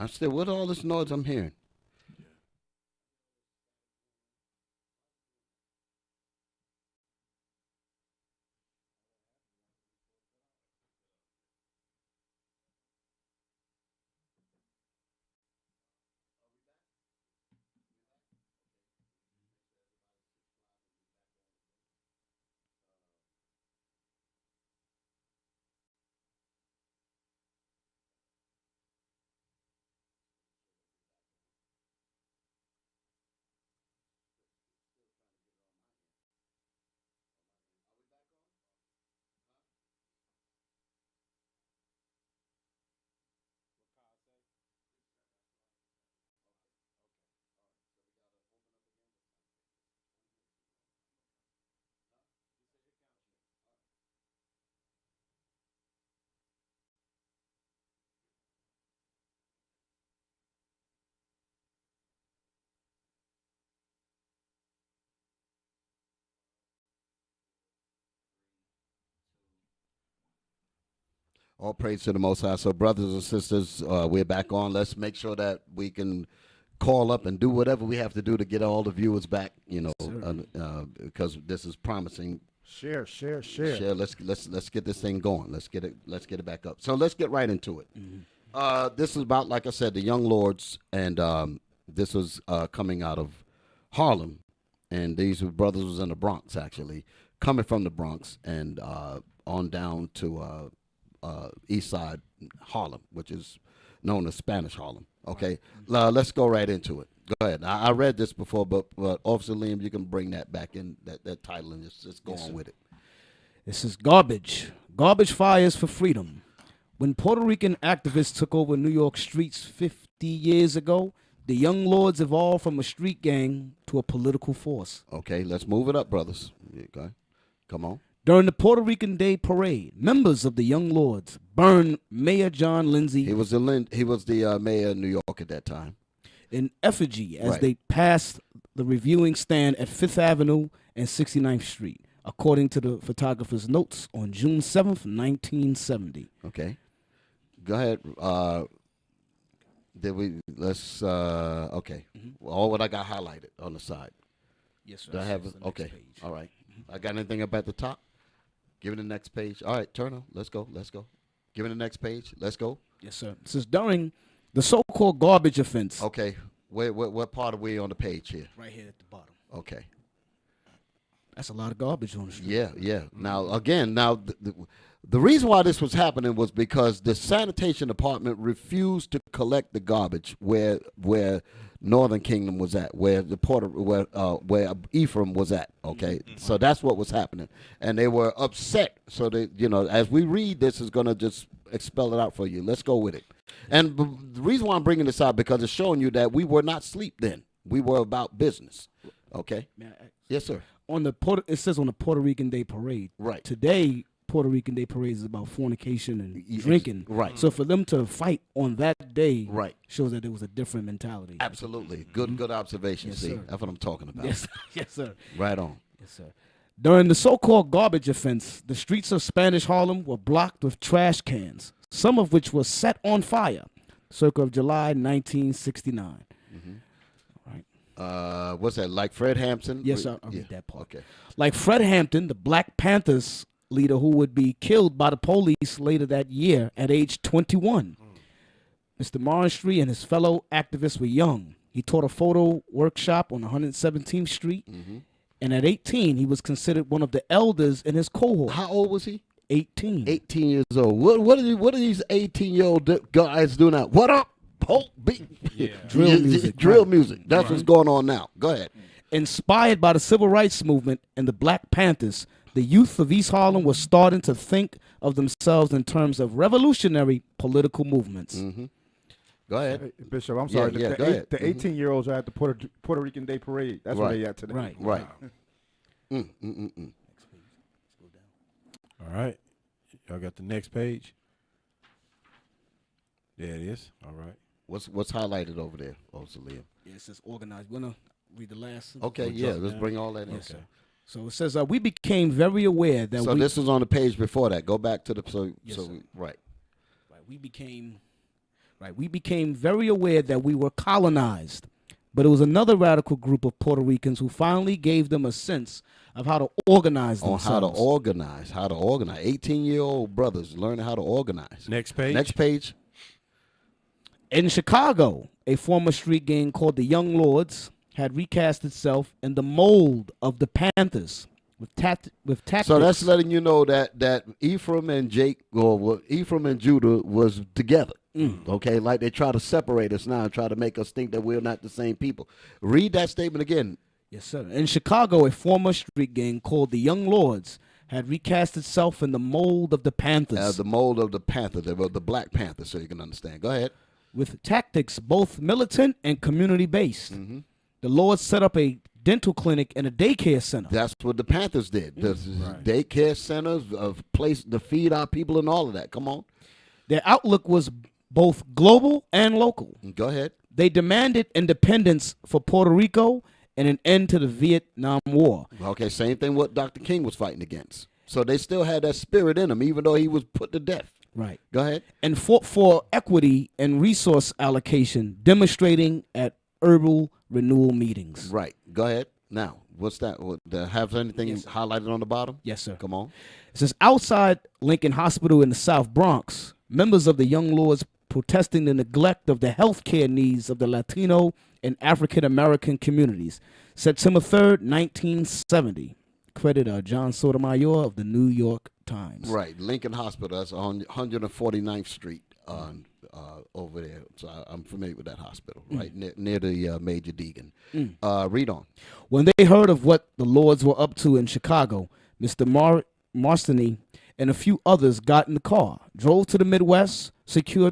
I'm still, what all this noise I'm hearing? All praise to the Most High. So, brothers and sisters, we're back on. Let's make sure that we can call up and do whatever we have to do to get all the viewers back. Because this is promising. Share. Let's get this thing going. Let's get it back up. So let's get right into it. This is about, like I said, the young lords, and this was coming out of Harlem, and these brothers was in the Bronx, actually, coming from the Bronx and on down to East Side Harlem, which is known as Spanish Harlem. Okay, let's go right into it. Go ahead. I read this before, but Officer Liam, you can bring that back in, that title, and just go on with it. This is Garbage. Garbage fires for freedom. When Puerto Rican activists took over New York streets 50 years ago, the Young Lords evolved from a street gang to a political force. Okay, let's move it up, brothers. Okay, come on. During the Puerto Rican Day Parade, members of the Young Lords burned Mayor John Lindsay. He was the mayor of New York at that time. In effigy as they passed the reviewing stand at 5th Avenue and 69th Street, according to the photographer's notes on June 7th, 1970. Okay. Go ahead. Okay. All what I got highlighted on the side. Yes, sir. Do I have it? Okay. Page. All right. I got anything up at the top? Give it the next page. All right, Turner, let's go. Give it the next page. Let's go. Yes, sir. This is during the so-called garbage offense. Okay. What part are we on the page here? Right here at the bottom. Okay. That's a lot of garbage on the street. Yeah. Now, again, the reason why this was happening was because the sanitation department refused to collect the garbage where Northern Kingdom was at, where Ephraim was at. Okay, so that's what was happening, and they were upset. So they, as we read this, is going to just expel it out for you. Let's go with it. And the reason why I'm bringing this out because it's showing you that we were not asleep then. We were about business. Okay. Yes, sir. It says on the Puerto Rican Day Parade. Right. Today, Puerto Rican Day Parade is about fornication and drinking. Right. So for them to fight on that day shows that there was a different mentality. Absolutely. Good observation. Yes, See, sir. that's what I'm talking about. Yes, yes, sir. Right on. Yes, sir. During the so-called garbage offense, the streets of Spanish Harlem were blocked with trash cans, some of which were set on fire, circa of July 1969. What's that, like Fred Hampton? Yes, I'll read that part. Okay. Like Fred Hampton, the Black Panthers leader who would be killed by the police later that year at age 21. Mr. Marstry and his fellow activists were young. He taught a photo workshop on 117th Street, and at 18, he was considered one of the elders in his cohort. How old was he? 18. 18 years old. What are these 18-year-old guys doing now? What up? Drill music. Drill music. That's what's going on now. Go ahead. Inspired by the Civil Rights Movement and the Black Panthers, the youth of East Harlem was starting to think of themselves in terms of revolutionary political movements. Go ahead. Hey, Bishop, I'm sorry. Go ahead. The 18-year-olds are at the Puerto Rican Day Parade. That's where they at today. Right. Right. All right. Y'all got the next page? There it is. All right. What's highlighted over there, Officer Liam? Yeah, it says organized. You want to read the last? Okay, let's bring all that in. Yes, sir. So it says, we became very aware that this was on the page before that. Go back to the, Yes, right. We became Right. We became very aware that we were colonized, but it was another radical group of Puerto Ricans who finally gave them a sense of how to organize On themselves. how to organize. 18-year-old brothers learning how to organize. Next page. Next page. In Chicago, a former street gang called the Young Lords had recast itself in the mold of the Panthers with tactics. So that's letting you know that Ephraim and Ephraim and Judah was together. Okay, like they try to separate us now and try to make us think that we're not the same people. Read that statement again. Yes, sir. In Chicago, a former street gang called the Young Lords had recast itself in the mold of the Panthers. The mold of the Panther, the Black Panther, so you can understand. Go ahead. With tactics both militant and community-based. The Lords set up a dental clinic and a daycare center. That's what the Panthers did. The daycare centers, a place to feed our people and all of that. Come on. Their outlook was both global and local. Go ahead. They demanded independence for Puerto Rico and an end to the Vietnam War. Okay, same thing what Dr. King was fighting against. So they still had that spirit in them, even though he was put to death. Right. Go ahead. And fought for equity and resource allocation, demonstrating at herbal renewal meetings. Right. Go ahead. Now, what's that? Have anything Yes, sir. highlighted on the bottom? Yes, sir. Come on. It says outside Lincoln Hospital in the South Bronx, members of the Young Lords protesting the neglect of the health care needs of the Latino and African American communities. September 3rd, 1970. Credit John Sotomayor of the New York Times. Right. Lincoln Hospital. That's on 149th Street over there. So I'm familiar with that hospital, right near the Major Deegan. Read on. When they heard of what the Lords were up to in Chicago, Mr. Marstany and a few others got in the car, drove to the Midwest, secured